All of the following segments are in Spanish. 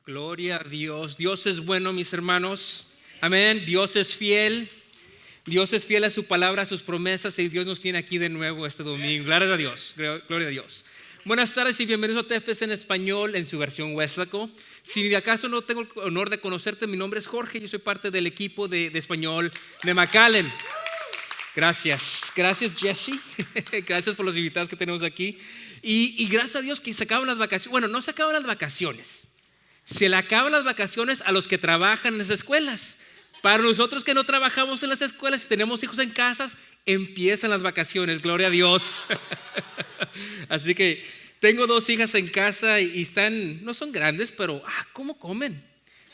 Gloria a Dios. Dios es bueno, mis hermanos. Amén. Dios es fiel. Dios es fiel a su palabra, a sus promesas, y Dios nos tiene aquí de nuevo este domingo. Gloria a Dios. Gloria a Dios. Buenas tardes y bienvenidos a TFS en español en su versión Westlaco. Si de acaso no tengo el honor de conocerte, mi nombre es Jorge. Yo soy parte del equipo de español de McAllen. Gracias Jesse. Gracias por los invitados que tenemos aquí. Y gracias a Dios que se acaban las vacaciones. Bueno, no se acaban las vacaciones. Se le acaban las vacaciones a los que trabajan en las escuelas. Para nosotros que no trabajamos en las escuelas y tenemos hijos en casas, empiezan las vacaciones. Gloria a Dios. Así que tengo 2 hijas en casa y están, no son grandes, pero ¿cómo comen?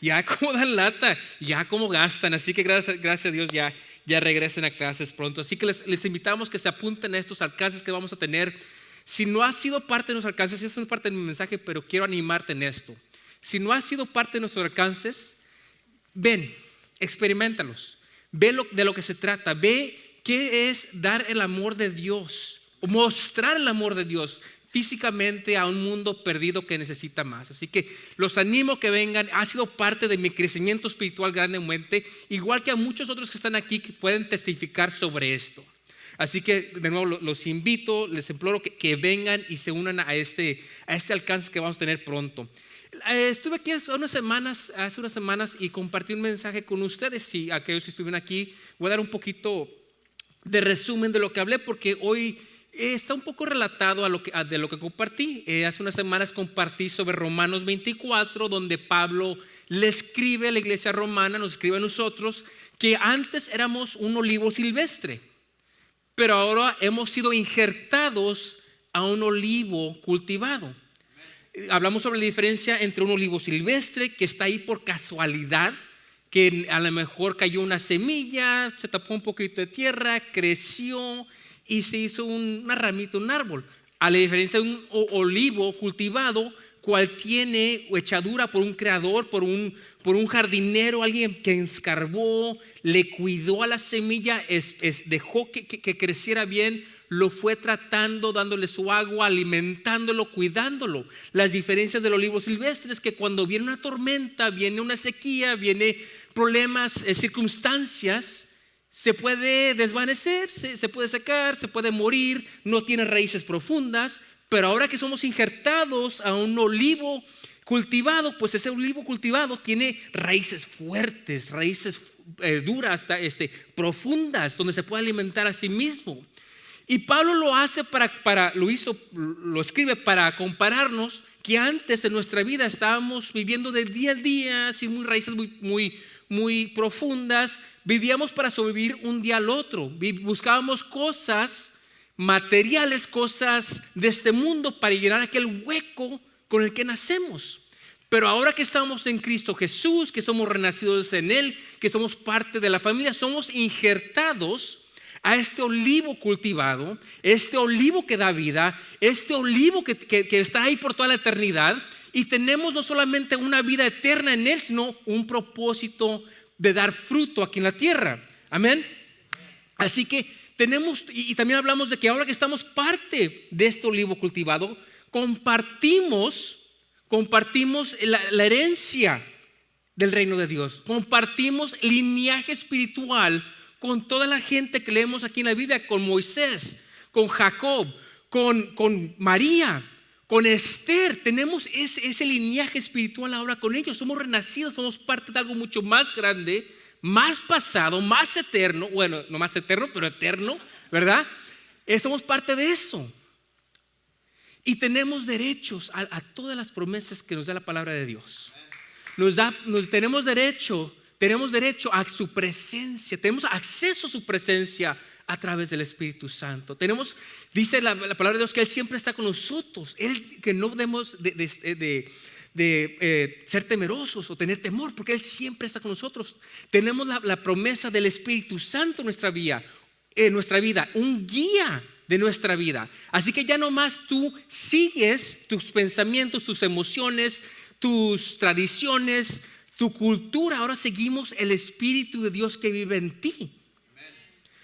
Ya cómo dan lata, ya cómo gastan. Así que gracias a Dios ya regresen a clases pronto. Así que les invitamos que se apunten a estos alcances que vamos a tener. Si no has sido parte de nuestros alcances, eso no es parte de mi mensaje, pero quiero animarte en esto. Si no has sido parte de nuestros alcances, ven, experimentalos, ve de lo que se trata, ve qué es dar el amor de Dios, o mostrar el amor de Dios físicamente a un mundo perdido que necesita más. Así que los animo que vengan. Ha sido parte de mi crecimiento espiritual grandemente, igual que a muchos otros que están aquí que pueden testificar sobre esto. Así que de nuevo los invito, les imploro que vengan y se unan a este alcance que vamos a tener pronto. Estuve aquí hace unas semanas y compartí un mensaje con ustedes. Y aquellos que estuvieron aquí, voy a dar un poquito de resumen de lo que hablé, porque hoy está un poco relatado de lo que compartí. Hace unas semanas compartí sobre Romanos 24, donde Pablo le escribe a la iglesia romana, nos escribe a nosotros, que antes éramos un olivo silvestre, pero ahora hemos sido injertados a un olivo cultivado. Hablamos sobre la diferencia entre un olivo silvestre que está ahí por casualidad, que a lo mejor cayó una semilla, se tapó un poquito de tierra, creció y se hizo una ramita, un árbol. A la diferencia de un olivo cultivado, cual tiene echadura por un creador, por un jardinero, alguien que escarbó, le cuidó a la semilla, dejó que creciera bien, lo fue tratando, dándole su agua, alimentándolo, cuidándolo. Las diferencias del olivo silvestre es que cuando viene una tormenta, viene una sequía, viene problemas, circunstancias, se puede desvanecer, se puede secar, se puede morir, no tiene raíces profundas. Pero ahora que somos injertados a un olivo cultivado, pues ese olivo cultivado tiene raíces fuertes, raíces duras, profundas, donde se puede alimentar a sí mismo. Y Pablo lo hace lo escribe para compararnos que antes en nuestra vida estábamos viviendo de día a día, sin raíces muy profundas. Vivíamos para sobrevivir un día al otro. Buscábamos cosas materiales, cosas de este mundo para llenar aquel hueco con el que nacemos. Pero ahora que estamos en Cristo Jesús, que somos renacidos en Él, que somos parte de la familia, somos injertados a este olivo cultivado, este olivo que da vida, este olivo que está ahí por toda la eternidad. Y tenemos no solamente una vida eterna en Él, sino un propósito de dar fruto aquí en la tierra. Amén. Así que tenemos, y también hablamos de que ahora que estamos parte de este olivo cultivado, compartimos la herencia del reino de Dios. Compartimos linaje espiritual con toda la gente que leemos aquí en la Biblia, con Moisés, con Jacob, con María, con Esther. Tenemos ese linaje espiritual ahora con ellos. Somos renacidos, somos parte de algo mucho más grande, más pasado, más eterno. Bueno, no más eterno, pero eterno, ¿verdad? Somos parte de eso. Y tenemos derechos a todas las promesas que nos da la palabra de Dios. Tenemos derecho a su presencia, tenemos acceso a su presencia a través del Espíritu Santo. Dice la palabra de Dios que Él siempre está con nosotros. Que no debemos de ser temerosos o tener temor, porque Él siempre está con nosotros. Tenemos la promesa del Espíritu Santo en nuestra vida, un guía de nuestra vida. Así que ya no más tú sigues tus pensamientos, tus emociones, tus tradiciones, tu cultura. Ahora seguimos el Espíritu de Dios que vive en ti.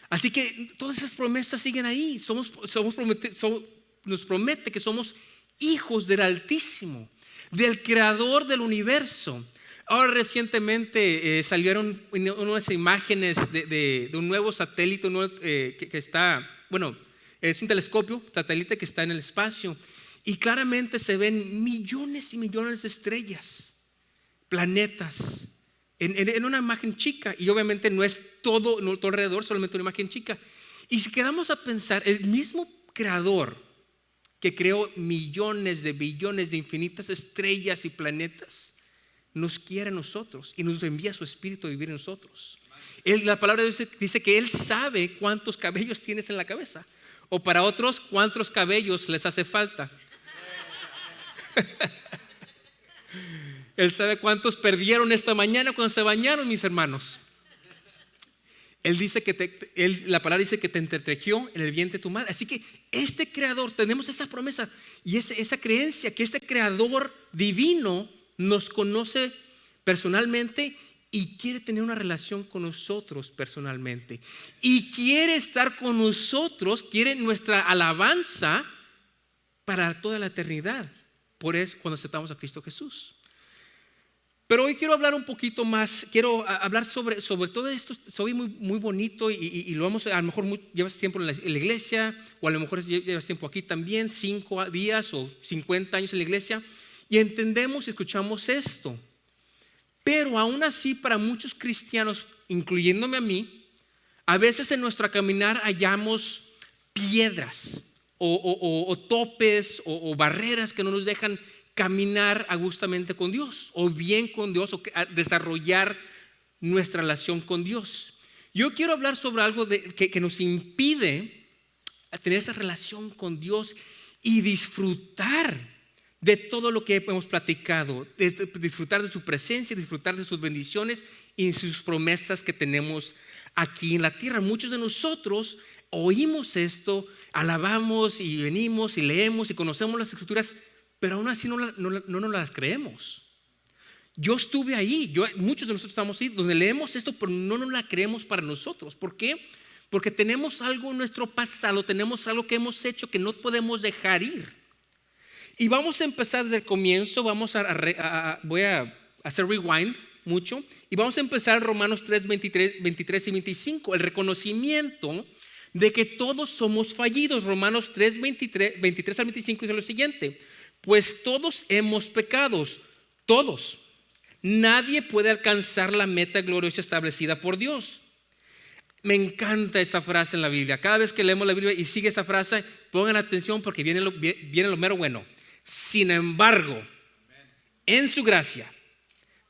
Así que todas esas promesas siguen ahí. Nos promete que somos hijos del Altísimo. del creador del universo. Ahora recientemente salieron unas imágenes de un nuevo satélite que está, bueno, es un telescopio satélite que está en el espacio, y claramente se ven millones y millones de estrellas, planetas, en una imagen chica. Y obviamente no es todo alrededor, solamente una imagen chica. Y si quedamos a pensar, el mismo creador que creó millones de billones de infinitas estrellas y planetas nos quiere a nosotros y nos envía su espíritu a vivir en nosotros. La palabra de Dios dice que Él sabe cuántos cabellos tienes en la cabeza, o para otros, cuántos cabellos les hace falta. Él sabe cuántos perdieron esta mañana cuando se bañaron, mis hermanos. Él dice la palabra dice que te entretejió en el vientre de tu madre. Así que este creador, tenemos esa promesa y esa creencia que este creador divino nos conoce personalmente y quiere tener una relación con nosotros personalmente, y quiere estar con nosotros, quiere nuestra alabanza para toda la eternidad. Por eso cuando aceptamos a Cristo Jesús. Pero hoy quiero hablar un poquito más, quiero hablar sobre todo esto. Soy muy bonito y lo vamos, a lo mejor llevas tiempo en la iglesia, o a lo mejor llevas tiempo aquí también, 5 días o 50 años en la iglesia, y entendemos y escuchamos esto. Pero aún así, para muchos cristianos, incluyéndome a mí, a veces en nuestro caminar hallamos piedras o topes o barreras que no nos dejan caminar agustamente con Dios, o bien con Dios, o desarrollar nuestra relación con Dios. Yo quiero hablar sobre algo que nos impide tener esa relación con Dios y disfrutar de todo lo que hemos platicado, disfrutar de su presencia, disfrutar de sus bendiciones y sus promesas que tenemos aquí en la tierra. Muchos de nosotros oímos esto, alabamos y venimos y leemos y conocemos las escrituras, pero aún así no nos las creemos. Yo estuve ahí, muchos de nosotros estamos ahí, donde leemos esto, pero no nos la creemos para nosotros. ¿Por qué? Porque tenemos algo en nuestro pasado, tenemos algo que hemos hecho que no podemos dejar ir. Y vamos a empezar desde el comienzo. Voy a hacer rewind mucho, y vamos a empezar en Romanos 3, 23 y 25, el reconocimiento de que todos somos fallidos. Romanos 3, 23 al 25 dice lo siguiente: pues todos hemos pecado, todos. Nadie puede alcanzar la meta gloriosa establecida por Dios. Me encanta esta frase en la Biblia. Cada vez que leemos la Biblia y sigue esta frase, pongan atención porque viene lo mero bueno. Sin embargo, en su gracia,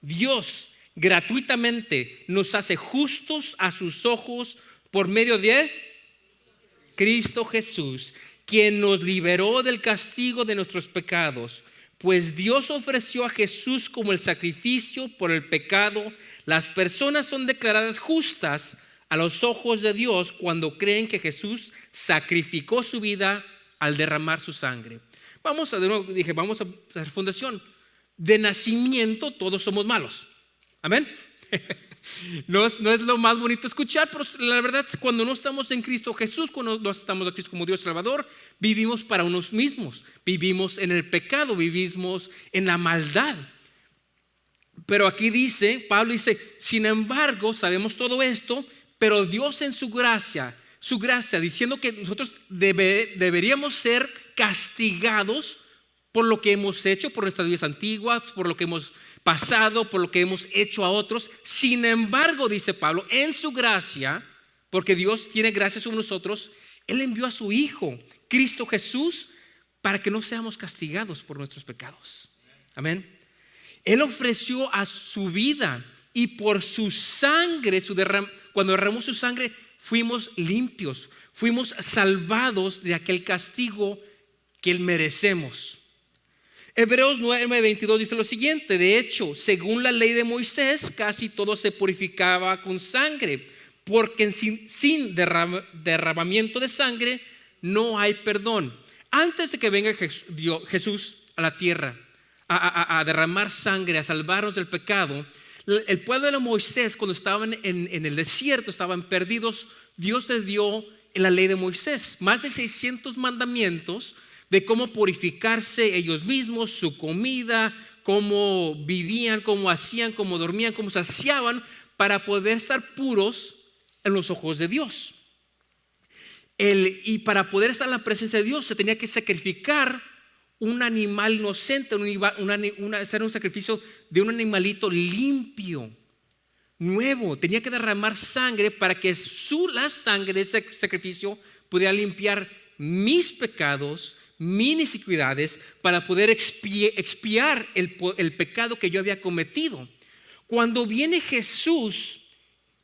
Dios gratuitamente nos hace justos a sus ojos por medio de Cristo Jesús, quien nos liberó del castigo de nuestros pecados. Pues Dios ofreció a Jesús como el sacrificio por el pecado. Las personas son declaradas justas a los ojos de Dios cuando creen que Jesús sacrificó su vida al derramar su sangre. Vamos a hacer fundación. De nacimiento todos somos malos. Amén. No es lo más bonito escuchar, pero la verdad es que cuando no estamos en Cristo Jesús, cuando no estamos a Cristo como Dios Salvador, vivimos para unos mismos, vivimos en el pecado, vivimos en la maldad. Pero aquí Pablo dice, sin embargo, sabemos todo esto, pero Dios en su gracia, diciendo que nosotros deberíamos ser castigados por lo que hemos hecho, por nuestras vidas antiguas, por lo que hemos pasado, por lo que hemos hecho a otros. Sin embargo, dice Pablo, en su gracia, porque Dios tiene gracia sobre nosotros, Él envió a su Hijo, Cristo Jesús, para que no seamos castigados por nuestros pecados. Amén. Él ofreció a su vida, y por su sangre, cuando derramó su sangre, fuimos limpios, fuimos salvados de aquel castigo que merecemos. Hebreos 9:22 dice lo siguiente: de hecho, según la ley de Moisés, casi todo se purificaba con sangre, porque sin derramamiento de sangre no hay perdón. Antes de que venga Jesús a la tierra a derramar sangre, a salvarnos del pecado, el pueblo de Moisés, cuando estaban en el desierto, estaban perdidos, Dios les dio la ley de Moisés, más de 600 mandamientos de cómo purificarse ellos mismos, su comida, cómo vivían, cómo hacían, cómo dormían, cómo saciaban para poder estar puros en los ojos de Dios. Y para poder estar en la presencia de Dios se tenía que sacrificar un animal inocente, hacer un sacrificio de un animalito limpio, nuevo. Tenía que derramar sangre para que la sangre de ese sacrificio pudiera limpiar mis pecados, mis iniquidades, para poder expiar el pecado que yo había cometido. Cuando viene Jesús,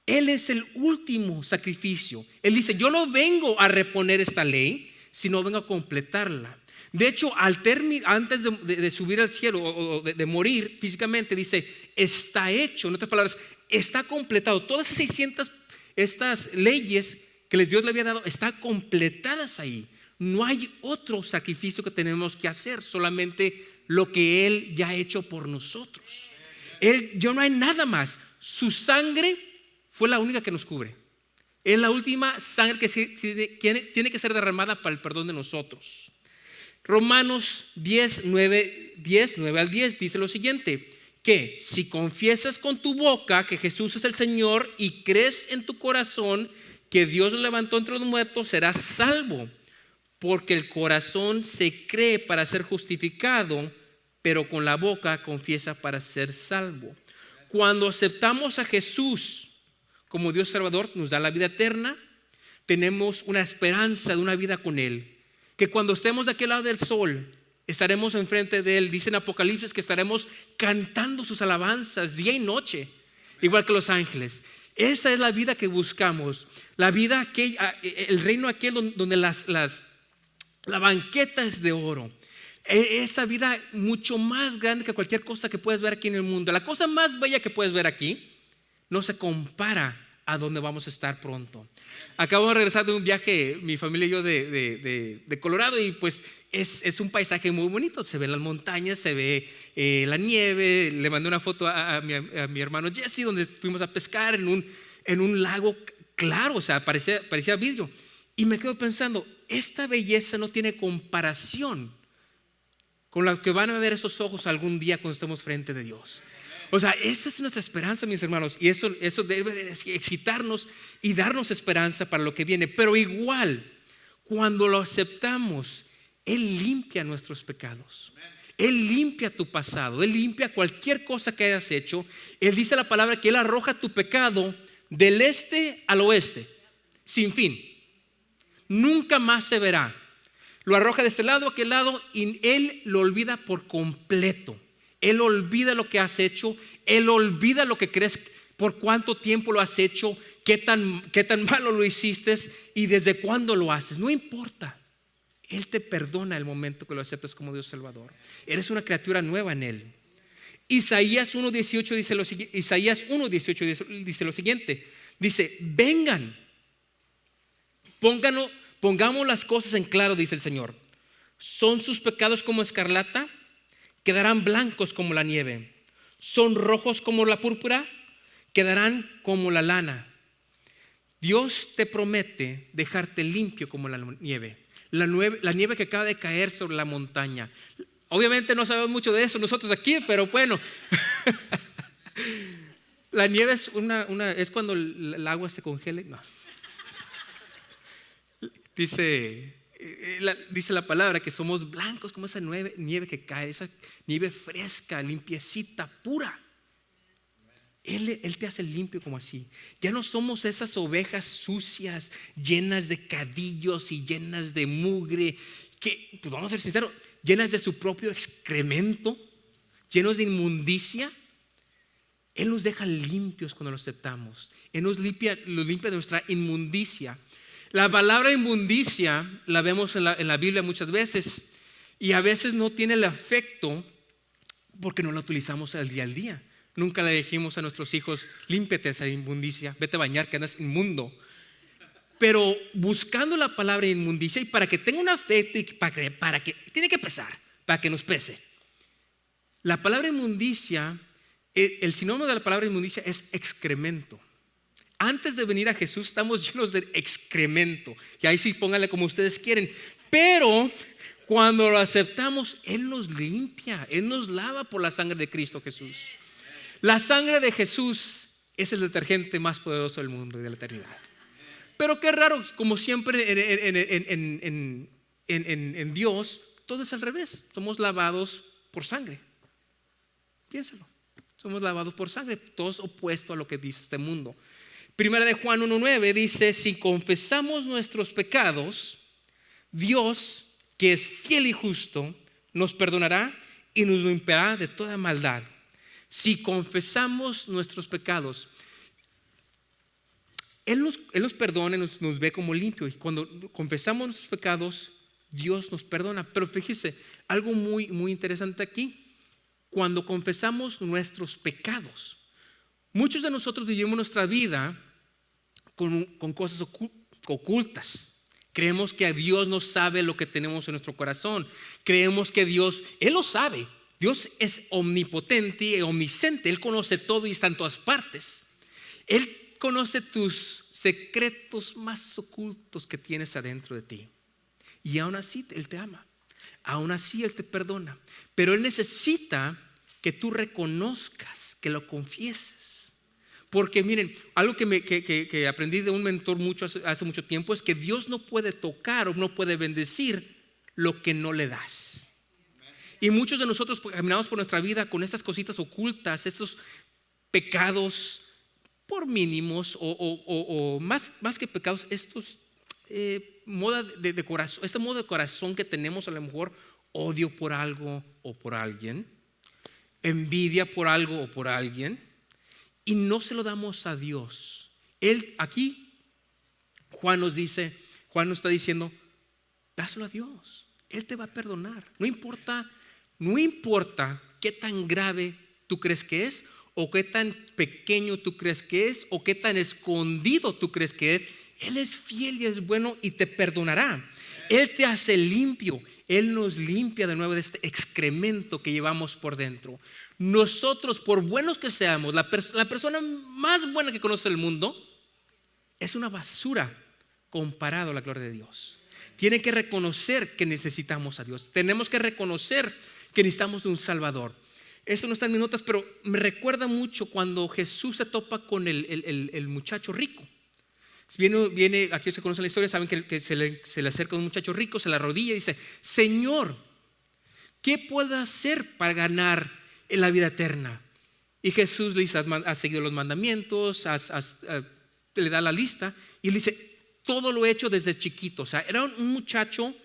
Él es el último sacrificio. Él dice: yo no vengo a reponer esta ley, sino vengo a completarla. De hecho, antes de subir al cielo o de morir físicamente, dice: está hecho. En otras palabras, está completado. Todas esas 600 estas leyes que Dios le había dado están completadas ahí. No hay otro sacrificio que tenemos que hacer, solamente lo que Él ya ha hecho por nosotros. No hay nada más. Su sangre fue la única que nos cubre. Es la última sangre que tiene que ser derramada para el perdón de nosotros. Romanos 9 al 10 dice lo siguiente: que si confiesas con tu boca que Jesús es el Señor y crees en tu corazón que Dios lo levantó entre los muertos, serás salvo. Porque el corazón se cree para ser justificado, pero con la boca confiesa para ser salvo. Cuando aceptamos a Jesús como Dios Salvador, nos da la vida eterna. Tenemos una esperanza de una vida con Él, que cuando estemos de aquel lado del sol, estaremos enfrente de Él. Dice en Apocalipsis que estaremos cantando sus alabanzas día y noche, igual que los ángeles. Esa es la vida que buscamos, la vida el reino aquel donde la banqueta es de oro. Esa vida mucho más grande que cualquier cosa que puedes ver aquí en el mundo. La cosa más bella que puedes ver aquí no se compara a donde vamos a estar pronto. Acabo de regresar de un viaje, mi familia y yo, de Colorado, y pues es un paisaje muy bonito. Se ven las montañas, se ve la nieve. Le mandé una foto a mi hermano Jesse, donde fuimos a pescar en un lago claro, o sea, parecía vidrio. Y me quedo pensando, esta belleza no tiene comparación con la que van a ver esos ojos algún día cuando estemos frente de Dios. O sea, esa es nuestra esperanza, mis hermanos, y eso debe de excitarnos y darnos esperanza para lo que viene. Pero igual, cuando lo aceptamos, Él limpia nuestros pecados. Él limpia tu pasado, Él limpia cualquier cosa que hayas hecho. Él dice la palabra que Él arroja tu pecado del este al oeste, sin fin. Nunca más se verá. Lo arroja de este lado a aquel lado y Él lo olvida por completo. Él olvida lo que has hecho. Él olvida lo que crees, por cuánto tiempo lo has hecho, qué tan malo lo hiciste y desde cuándo lo haces. No importa. Él te perdona el momento que lo aceptas como Dios Salvador. Eres una criatura nueva en Él. Isaías 1:18 dice lo siguiente. Dice: vengan, pongamos las cosas en claro, dice el Señor. ¿Son sus pecados como escarlata? Quedarán blancos como la nieve. ¿Son rojos como la púrpura? Quedarán como la lana. Dios te promete dejarte limpio como la nieve. La nieve que acaba de caer sobre la montaña. Obviamente no sabemos mucho de eso nosotros aquí, pero bueno. La nieve es cuando el agua se congela. No. Dice la palabra que somos blancos como esa nieve que cae, esa nieve fresca, limpiecita, pura. Él te hace limpio como así. Ya no somos esas ovejas sucias, llenas de cadillos y llenas de mugre, que, pues vamos a ser sinceros, llenas de su propio excremento, llenos de inmundicia. Él nos deja limpios cuando lo aceptamos. Él nos limpia de nuestra inmundicia. La palabra inmundicia la vemos en la Biblia muchas veces, y a veces no tiene el efecto porque no la utilizamos al día. Nunca le dijimos a nuestros hijos: límpiate esa inmundicia, vete a bañar que andas inmundo. Pero buscando la palabra inmundicia, y para que tenga un efecto, y para que tiene que pesar, para que nos pese. La palabra inmundicia, el sinónimo de la palabra inmundicia es excremento. Antes de venir a Jesús estamos llenos de excremento, y ahí sí pónganle como ustedes quieren. Pero Cuando lo aceptamos, Él nos limpia, Él nos lava por la sangre de Cristo Jesús. La sangre de Jesús es el detergente más poderoso del mundo y de la eternidad. Pero qué raro, como siempre en Dios, todo es al revés. Somos lavados por sangre. Piénsalo. Somos lavados por sangre, todo es opuesto a lo que dice este mundo. Primera de Juan 1:9 dice: si confesamos nuestros pecados, Dios, que es fiel y justo, nos perdonará y nos limpiará de toda maldad. Si confesamos nuestros pecados, Él nos perdona, nos ve como limpio. Y cuando confesamos nuestros pecados, Dios nos perdona. Pero fíjese, algo muy, muy interesante aquí. Cuando confesamos nuestros pecados, muchos de nosotros vivimos nuestra vida con cosas ocultas. Creemos que Dios no sabe lo que tenemos en nuestro corazón. Creemos que Dios, Él lo sabe. Dios es omnipotente y omnisciente. Él conoce todo y está en todas partes. Él conoce tus secretos más ocultos que tienes adentro de ti. Y aún así Él te ama. Aún así Él te perdona. Pero Él necesita que tú reconozcas, que lo confieses. Porque miren, algo que aprendí de un mentor hace mucho tiempo es que Dios no puede tocar o no puede bendecir lo que no le das. Y muchos de nosotros caminamos por nuestra vida con estas cositas ocultas, estos pecados por mínimos o más que pecados, estos moda de corazón, este modo de corazón que tenemos, a lo mejor odio por algo o por alguien, envidia por algo o por alguien, y no se lo damos a Dios. Él aquí, Juan nos está diciendo, dáselo a Dios. Él te va a perdonar. No importa qué tan grave tú crees que es, o qué tan pequeño tú crees que es, o qué tan escondido tú crees que es. Él es fiel y es bueno y te perdonará. Él te hace limpio. Él nos limpia de nuevo de este excremento que llevamos por dentro. Nosotros, por buenos que seamos, la persona más buena que conoce el mundo es una basura comparado a la gloria de Dios. Tiene que reconocer que necesitamos a Dios. Tenemos que reconocer que necesitamos de un Salvador. Eso no está en mis notas, pero me recuerda mucho cuando Jesús se topa con el muchacho rico. Viene, aquí se conocen la historia, saben que se le acerca un muchacho rico, se le arrodilla y dice: Señor, ¿qué puedo hacer para ganar en la vida eterna? Y Jesús le dice: has seguido los mandamientos, le da la lista y le dice: todo lo he hecho desde chiquito. O sea, era un muchacho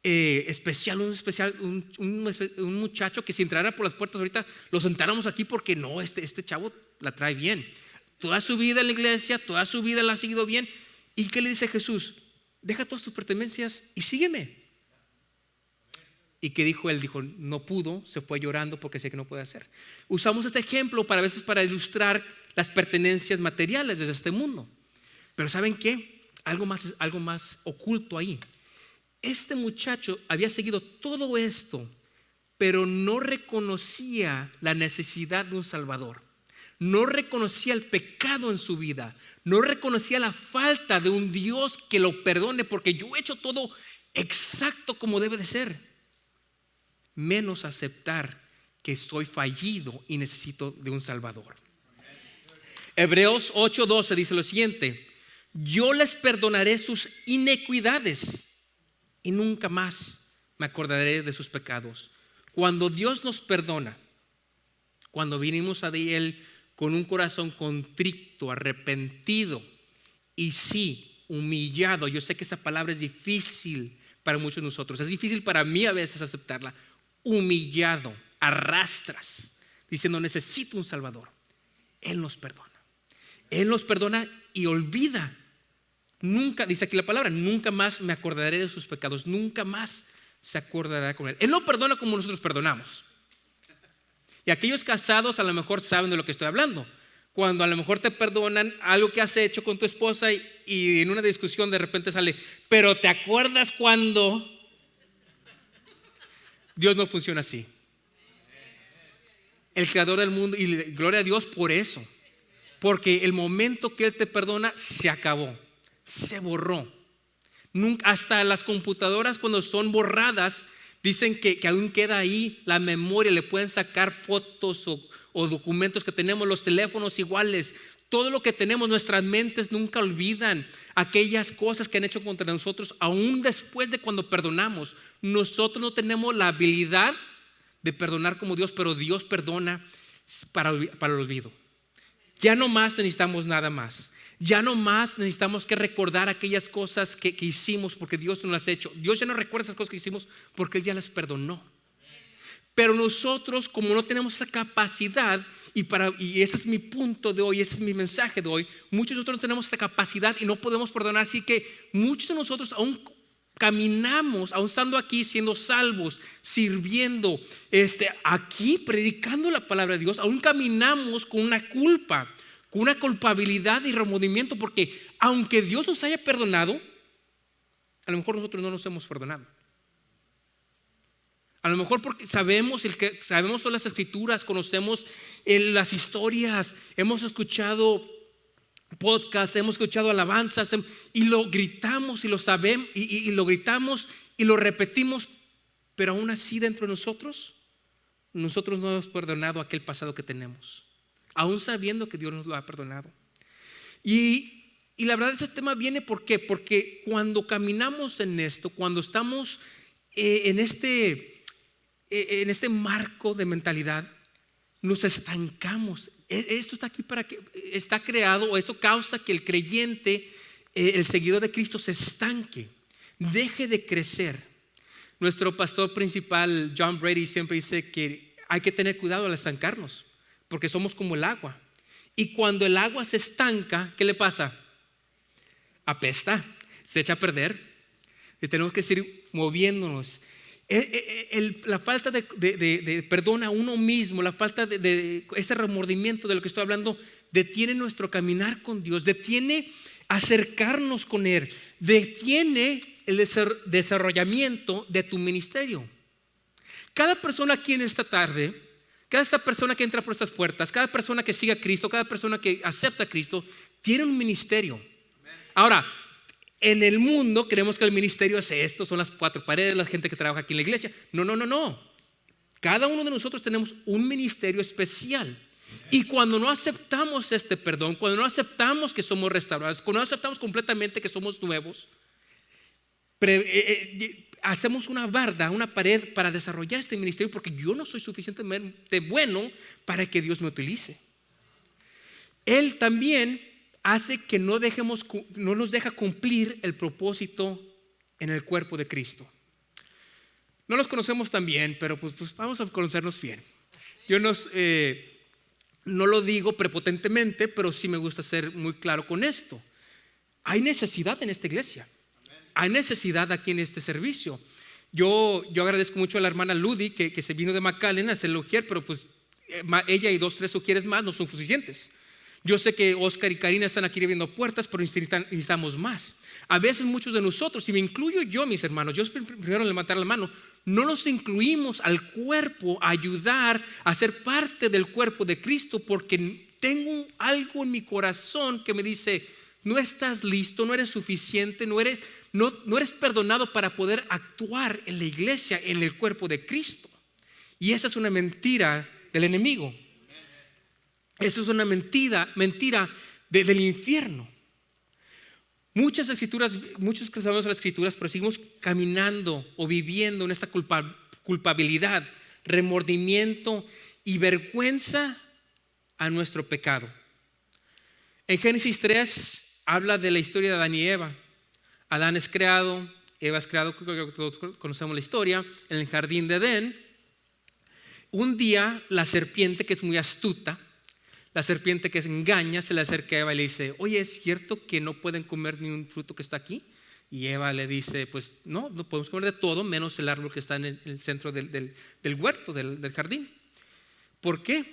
especial, un muchacho que si entrara por las puertas ahorita lo sentáramos aquí, porque no, este chavo la trae bien. Toda su vida en la iglesia, toda su vida la ha seguido bien. ¿Y qué le dice Jesús? Deja todas tus pertenencias y sígueme. ¿Y qué dijo él? Dijo, no pudo, se fue llorando porque sé que no puede hacer. Usamos este ejemplo a veces para ilustrar las pertenencias materiales de este mundo. Pero ¿saben qué? Algo más oculto ahí. Este muchacho había seguido todo esto, pero no reconocía la necesidad de un Salvador. No reconocía el pecado en su vida. No reconocía la falta de un Dios que lo perdone, porque yo he hecho todo exacto como debe de ser. Menos aceptar que soy fallido y necesito de un Salvador. Hebreos 8:12 dice lo siguiente: yo les perdonaré sus iniquidades y nunca más me acordaré de sus pecados. Cuando Dios nos perdona, cuando vinimos a Él con un corazón contrito, arrepentido y sí, humillado. Yo sé que esa palabra es difícil para muchos de nosotros. Es difícil para mí a veces aceptarla. Humillado, arrastras, diciendo necesito un Salvador. Él nos perdona. Él nos perdona y olvida. Nunca, dice aquí la palabra, nunca más me acordaré de sus pecados. Nunca más se acordará con Él. Él no perdona como nosotros perdonamos. Y aquellos casados a lo mejor saben de lo que estoy hablando. Cuando a lo mejor te perdonan algo que has hecho con tu esposa y en una discusión de repente sale, pero ¿te acuerdas cuando? Dios no funciona así. El creador del mundo, y gloria a Dios por eso. Porque el momento que Él te perdona se acabó, se borró. Nunca, hasta las computadoras cuando son borradas, dicen que aún queda ahí la memoria, le pueden sacar fotos o documentos que tenemos, los teléfonos iguales. Todo lo que tenemos, nuestras mentes nunca olvidan aquellas cosas que han hecho contra nosotros, aún después de cuando perdonamos. Nosotros no tenemos la habilidad de perdonar como Dios, pero Dios perdona para el olvido. Ya no más necesitamos nada más. Ya no más necesitamos que recordar aquellas cosas que hicimos porque Dios nos las ha hecho. Dios ya no recuerda esas cosas que hicimos porque Él ya las perdonó. Pero nosotros, como no tenemos esa capacidad, y ese es mi punto de hoy, ese es mi mensaje de hoy, muchos de nosotros no tenemos esa capacidad y no podemos perdonar. Así que muchos de nosotros aún caminamos, aún estando aquí, siendo salvos, sirviendo, aquí predicando la palabra de Dios, aún caminamos con una culpa, con una culpabilidad y remordimiento, porque aunque Dios nos haya perdonado, a lo mejor nosotros no nos hemos perdonado. A lo mejor porque sabemos todas las escrituras, conocemos las historias, hemos escuchado podcasts, hemos escuchado alabanzas y lo gritamos y lo sabemos y lo gritamos y lo repetimos, pero aún así dentro de nosotros no hemos perdonado aquel pasado que tenemos, aún sabiendo que Dios nos lo ha perdonado. Y la verdad, ese tema viene ¿por qué? Porque cuando caminamos en esto, cuando estamos en este marco de mentalidad, nos estancamos. Esto está aquí para que está creado, o esto causa que el creyente, el seguidor de Cristo, se estanque, deje de crecer. Nuestro pastor principal, John Brady, siempre dice que hay que tener cuidado al estancarnos, porque somos como el agua. Y cuando el agua se estanca, ¿qué le pasa? Apesta, se echa a perder. Y tenemos que seguir moviéndonos. La falta de perdón a uno mismo, la falta de ese remordimiento de lo que estoy hablando, detiene nuestro caminar con Dios, detiene acercarnos con Él, detiene el desarrollamiento de tu ministerio. Cada persona aquí en esta tarde, cada persona que entra por estas puertas, cada persona que sigue a Cristo, cada persona que acepta a Cristo, tiene un ministerio. Ahora, en el mundo creemos que el ministerio es esto, son las cuatro paredes, la gente que trabaja aquí en la iglesia. No. Cada uno de nosotros tenemos un ministerio especial. Y cuando no aceptamos este perdón, cuando no aceptamos que somos restaurados, cuando no aceptamos completamente que somos nuevos, hacemos una barda, una pared para desarrollar este ministerio, porque yo no soy suficientemente bueno para que Dios me utilice. Él también hace que no nos deja cumplir el propósito en el cuerpo de Cristo. No los conocemos tan bien, pero pues vamos a conocernos bien. Yo no lo digo prepotentemente, pero sí me gusta ser muy claro con esto. Hay necesidad en esta iglesia. Hay necesidad aquí en este servicio. Yo agradezco mucho a la hermana Ludi que se vino de McAllen a hacer el ujier, pero pues ella y 2, 3 ujieres más no son suficientes. Yo sé que Oscar y Karina están aquí abriendo puertas, pero necesitamos más. A veces muchos de nosotros, y me incluyo yo, mis hermanos, yo primero levantar la mano, no nos incluimos al cuerpo a ayudar a ser parte del cuerpo de Cristo, porque tengo algo en mi corazón que me dice: no estás listo, no eres suficiente, no eres perdonado para poder actuar en la iglesia, en el cuerpo de Cristo. Y esa es una mentira del enemigo. Eso es una mentira del infierno. Muchos que sabemos las escrituras, pero seguimos caminando o viviendo en esta culpabilidad, remordimiento y vergüenza a nuestro pecado. En Génesis 3 habla de la historia de Adán y Eva. Adán es creado, Eva es creado, todos conocemos la historia, en el jardín de Edén. Un día la serpiente, que es muy astuta, la serpiente que se engaña, se le acerca a Eva y le dice: oye, ¿es cierto que no pueden comer ni un fruto que está aquí? Y Eva le dice: pues no podemos comer de todo menos el árbol que está en el centro del huerto, del jardín. ¿Por qué?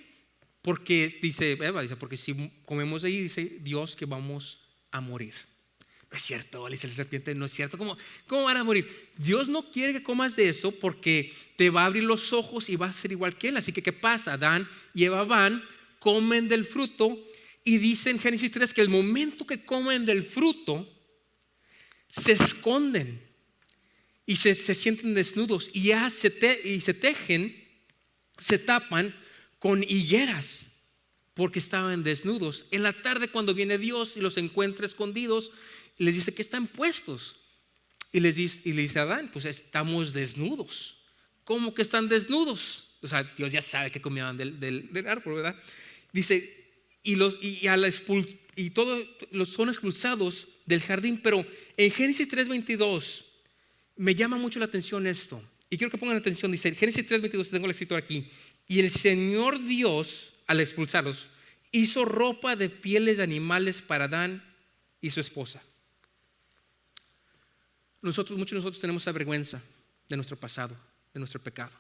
Porque Eva dice, porque si comemos ahí, dice Dios que vamos a morir. No es cierto, le dice la serpiente, no es cierto. ¿Cómo van a morir? Dios no quiere que comas de eso, porque te va a abrir los ojos y vas a ser igual que Él. Así que ¿qué pasa? Adán y Eva comen del fruto, y dice en Génesis 3 que el momento que comen del fruto, se esconden y se sienten desnudos y se tejen, se tapan con higueras porque estaban desnudos. En la tarde, cuando viene Dios y los encuentra escondidos, les dice que están puestos. Y le dice a Adán, pues estamos desnudos. ¿Cómo que están desnudos? O sea, Dios ya sabe que comían del árbol, ¿verdad? Dice, y todos son expulsados del jardín. Pero en Génesis 3:22 me llama mucho la atención esto. Y quiero que pongan atención. Dice, Génesis 3:22, tengo la escritura aquí. Y el Señor Dios, al expulsarlos, hizo ropa de pieles de animales para Adán y su esposa. Muchos de nosotros tenemos esa vergüenza de nuestro pasado, de nuestro pecado.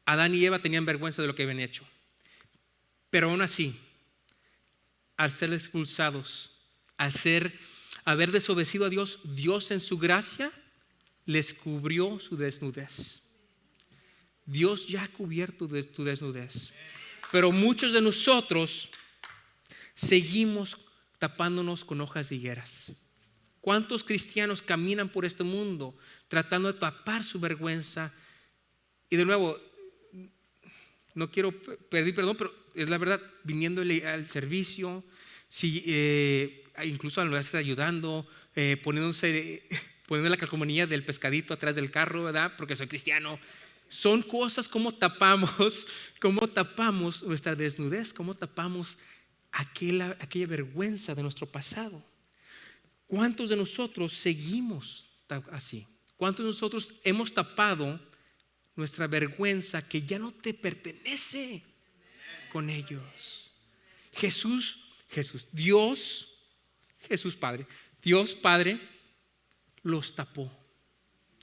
Adán y Eva tenían vergüenza de lo que habían hecho. Pero aún así, al ser expulsados, haber desobedecido a Dios, Dios en su gracia les cubrió su desnudez. Dios ya ha cubierto tu desnudez. Pero muchos de nosotros seguimos tapándonos con hojas de higueras. ¿Cuántos cristianos caminan por este mundo tratando de tapar su vergüenza? Y de nuevo, no quiero pedir perdón, pero es la verdad, viniéndole al servicio, incluso a veces ayudando, poniendo la calcomanía del pescadito atrás del carro, ¿verdad? Porque soy cristiano. Son cosas como tapamos nuestra desnudez, como tapamos aquella vergüenza de nuestro pasado. ¿Cuántos de nosotros seguimos así? ¿Cuántos de nosotros hemos tapado nuestra vergüenza que ya no te pertenece con ellos? Jesús Padre los tapó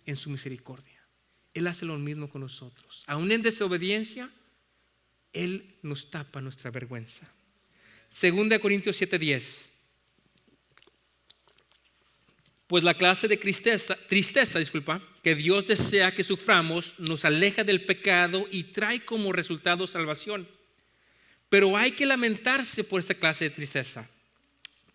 en su misericordia. Él hace lo mismo con nosotros. Aún en desobediencia, Él nos tapa nuestra vergüenza. 2 Corintios 7:10. Pues la clase de tristeza, que Dios desea que suframos, nos aleja del pecado y trae como resultado salvación. Pero hay que lamentarse por esta clase de tristeza.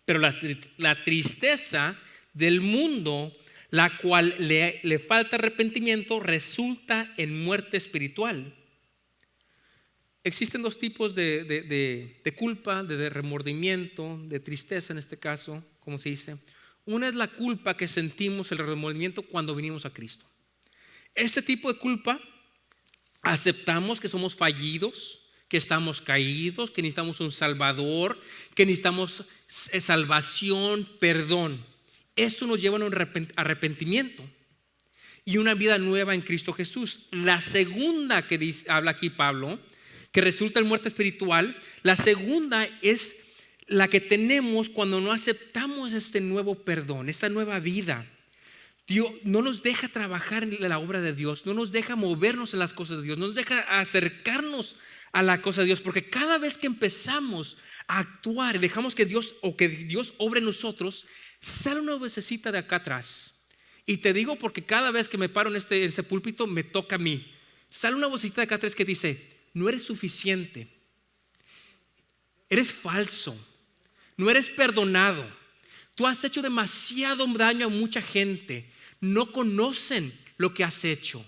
Pero la tristeza del mundo, la cual le falta arrepentimiento, resulta en muerte espiritual. Existen dos tipos de culpa, de remordimiento, de tristeza en este caso, como se dice. Una es la culpa que sentimos, el remordimiento cuando venimos a Cristo. Este tipo de culpa, aceptamos que somos fallidos, que estamos caídos, que necesitamos un Salvador, que necesitamos salvación, perdón. Esto nos lleva a un arrepentimiento y una vida nueva en Cristo Jesús. La segunda que habla aquí Pablo, que resulta en muerte espiritual, la segunda es la que tenemos cuando no aceptamos este nuevo perdón, esta nueva vida. Dios no nos deja trabajar en la obra de Dios, no nos deja movernos en las cosas de Dios, no nos deja acercarnos a la cosa de Dios, porque cada vez que empezamos a actuar, dejamos que Dios obre en nosotros, sale una vocecita de acá atrás. Y te digo porque cada vez que me paro en ese púlpito me toca a mí. Sale una vocecita de acá atrás que dice: no eres suficiente, eres falso, no eres perdonado, tú has hecho demasiado daño a mucha gente, no conocen lo que has hecho,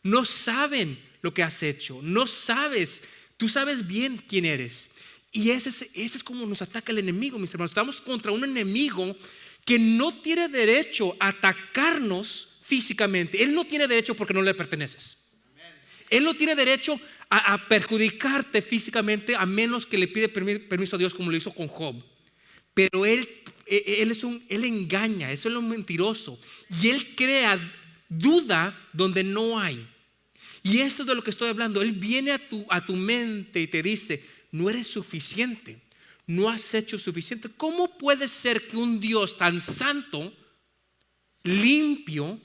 no saben lo que has hecho, no sabes, tú sabes bien quién eres. Y ese es como nos ataca el enemigo, mis hermanos. Estamos contra un enemigo que no tiene derecho a atacarnos físicamente. Él no tiene derecho porque no le perteneces. Él no tiene derecho a perjudicarte físicamente a menos que le pide permiso a Dios, como lo hizo con Job. Pero él engaña, eso es lo mentiroso. Y él crea duda donde no hay. Y esto es de lo que estoy hablando. Él viene a tu mente y te dice: no eres suficiente, no has hecho suficiente. ¿Cómo puede ser que un Dios tan santo, limpio,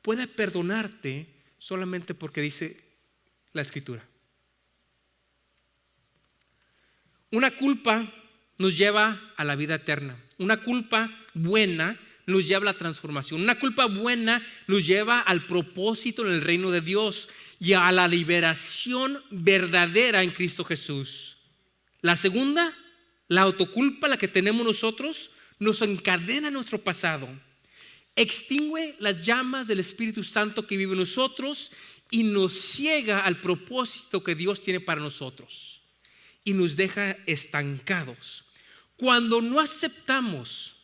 pueda perdonarte solamente porque dice la Escritura? Una culpa nos lleva a la vida eterna. Una culpa buena nos lleva a la transformación. Una culpa buena nos lleva al propósito en el reino de Dios y a la liberación verdadera en Cristo Jesús. La segunda, la autoculpa, la que tenemos nosotros, nos encadena en nuestro pasado, extingue las llamas del Espíritu Santo que vive en nosotros y nos ciega al propósito que Dios tiene para nosotros y nos deja estancados. Cuando no aceptamos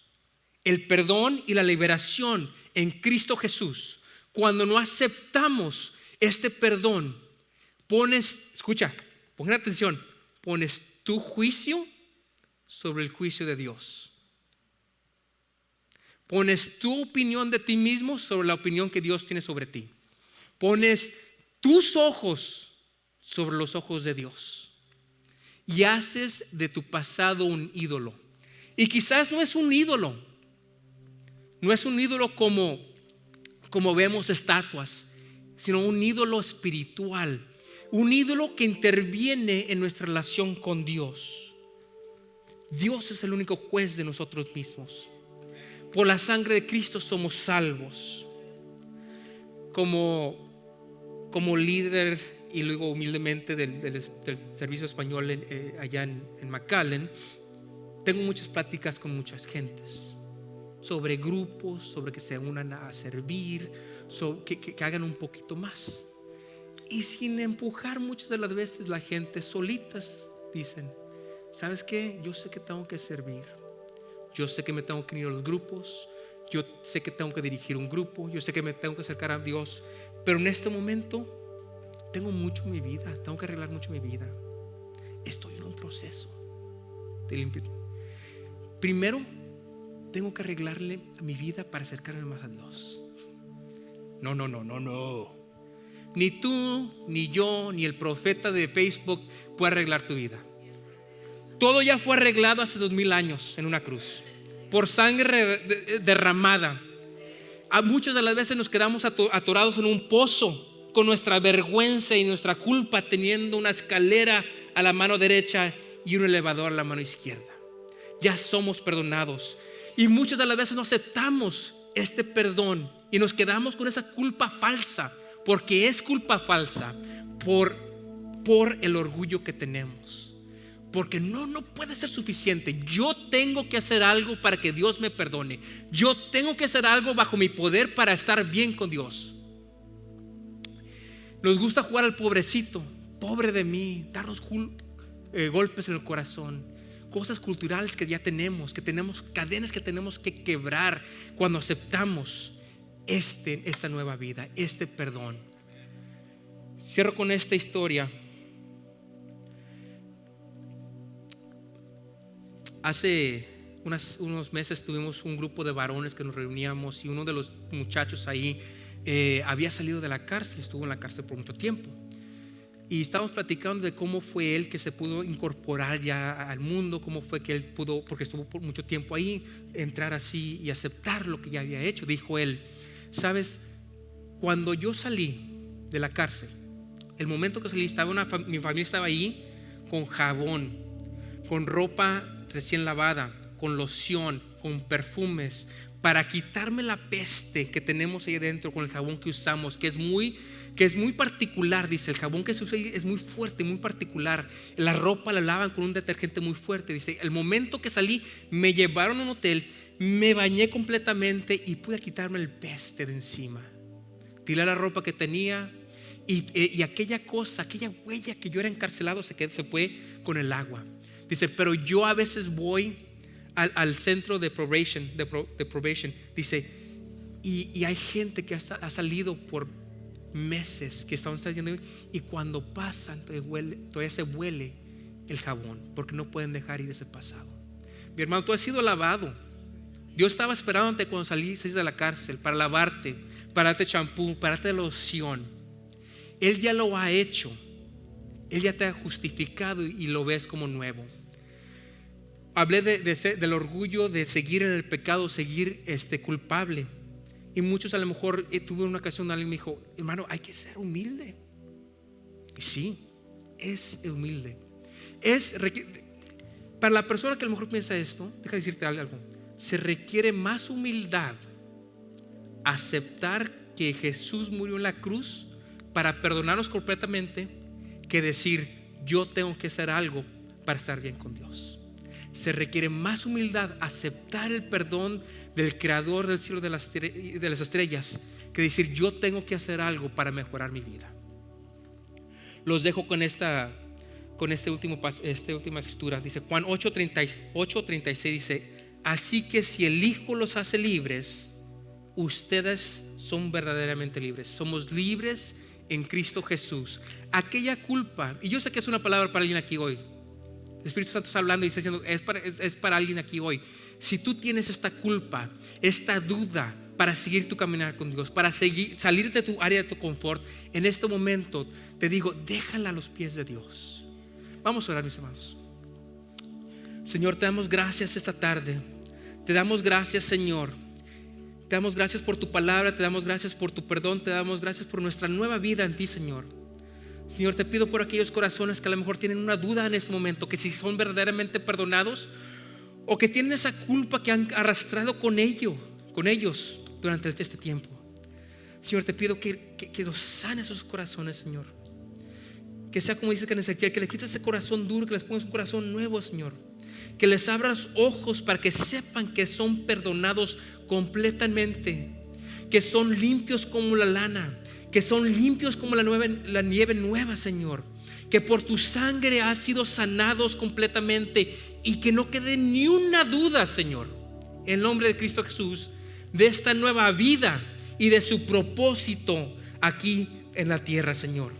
el perdón y la liberación en Cristo Jesús, cuando no aceptamos este perdón, escucha, pongan atención, pones tu juicio sobre el juicio de Dios. Pones tu opinión de ti mismo sobre la opinión que Dios tiene sobre ti. Pones tus ojos sobre los ojos de Dios y haces de tu pasado un ídolo. Y quizás no es un ídolo, no es un ídolo como vemos estatuas, sino un ídolo espiritual, un ídolo que interviene en nuestra relación con Dios. Dios es el único juez de nosotros mismos. Por la sangre de Cristo somos salvos. Como líder y luego humildemente del servicio español allá en McAllen, tengo muchas pláticas con muchas gentes sobre grupos, sobre que se unan a servir, que hagan un poquito más. Y sin empujar, muchas de las veces la gente solitas dicen: ¿sabes qué? Yo sé que tengo que servir, yo sé que me tengo que ir a los grupos, yo sé que tengo que dirigir un grupo, yo sé que me tengo que acercar a Dios, pero en este momento tengo mucho en mi vida, tengo que arreglar mucho mi vida, estoy en un proceso de limpieza. Primero tengo que arreglarle a mi vida para acercarme más a Dios. No. Ni tú, ni yo, ni el profeta de Facebook puede arreglar tu vida. Todo ya fue arreglado hace 2000 años en una cruz, por sangre derramada. A muchas de las veces nos quedamos atorados en un pozo con nuestra vergüenza y nuestra culpa, teniendo una escalera a la mano derecha y un elevador a la mano izquierda. Ya somos perdonados y muchas de las veces no aceptamos este perdón y nos quedamos con esa culpa falsa, porque es culpa falsa por el orgullo que tenemos. Porque no puede ser suficiente. Yo tengo que hacer algo para que Dios me perdone. Yo tengo que hacer algo bajo mi poder para estar bien con Dios. Nos gusta jugar al pobrecito, pobre de mí, darnos golpes en el corazón. Cosas culturales que ya tenemos, cadenas que tenemos que quebrar cuando aceptamos esta nueva vida, este perdón. Cierro con esta historia. Hace unos meses tuvimos un grupo de varones que nos reuníamos y uno de los muchachos ahí había salido de la cárcel, estuvo en la cárcel por mucho tiempo. Y estábamos platicando de cómo fue él que se pudo incorporar ya al mundo, cómo fue que él pudo, porque estuvo por mucho tiempo ahí, entrar así y aceptar lo que ya había hecho. Dijo él: sabes, cuando yo salí de la cárcel, el momento que salí, mi familia estaba ahí con jabón, con ropa recién lavada, con loción, con perfumes, para quitarme la peste que tenemos ahí adentro con el jabón que usamos, que es muy particular. Dice, el jabón que se usa es muy fuerte, muy particular. La ropa la lavan con un detergente muy fuerte. Dice, el momento que salí, me llevaron a un hotel, me bañé completamente y pude quitarme el peste de encima. Tiré la ropa que tenía y aquella huella que yo era encarcelado se fue con el agua. Dice, pero yo a veces voy al centro de probation, dice, y hay gente que ha salido por meses, que están saliendo, y cuando pasan todavía se huele el jabón, porque no pueden dejar ir ese pasado. Mi hermano, tú has sido lavado. Dios estaba esperándote cuando saliste de la cárcel para lavarte, para darte champú, para darte loción. Él ya lo ha hecho. Él ya te ha justificado y lo ves como nuevo. Hablé del orgullo de seguir en el pecado, seguir culpable. Y muchos a lo mejor tuve una ocasión, alguien me dijo: hermano, hay que ser humilde. Y sí, es humilde. Para la persona que a lo mejor piensa esto, deja decirte algo. Se requiere más humildad aceptar que Jesús murió en la cruz para perdonarnos completamente, que decir: yo tengo que hacer algo para estar bien con Dios. se requiere más humildad aceptar el perdón del creador del cielo y de las estrellas que decir yo tengo que hacer algo para mejorar mi vida. Los dejo con esta última escritura. Dice Juan 8:36 dice: así que si el Hijo los hace libres, ustedes son verdaderamente libres. Somos libres en Cristo Jesús. Aquella culpa, y yo sé que es una palabra para alguien aquí hoy. El Espíritu Santo está hablando y está diciendo es para alguien aquí hoy. Si tú tienes esta culpa, esta duda para seguir tu caminar con Dios, para salir de tu área de tu confort, en este momento te digo, déjala a los pies de Dios. Vamos a orar, mis hermanos. Señor, te damos gracias esta tarde. Te damos gracias, Señor. Te damos gracias por tu palabra, te damos gracias por tu perdón, te damos gracias por nuestra nueva vida en ti, Señor. Señor, te pido por aquellos corazones que a lo mejor tienen una duda en este momento, que si son verdaderamente perdonados o que tienen esa culpa que han arrastrado con ellos durante este tiempo. Señor, te pido que los sanes esos corazones, Señor. Que sea como dice en Ezequiel, que les quites ese corazón duro, que les pongas un corazón nuevo, Señor. Que les abras ojos para que sepan que son perdonados completamente, que son limpios como la lana, que son limpios como la nieve nueva, Señor. Que por tu sangre has sido sanados completamente y que no quede ni una duda, Señor, en el nombre de Cristo Jesús, de esta nueva vida y de su propósito aquí en la tierra, Señor.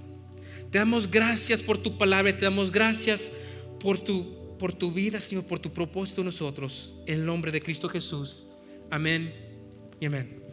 Te damos gracias por tu palabra, te damos gracias por tu vida, Señor, por tu propósito en nosotros, en el nombre de Cristo Jesús. Amén y amén.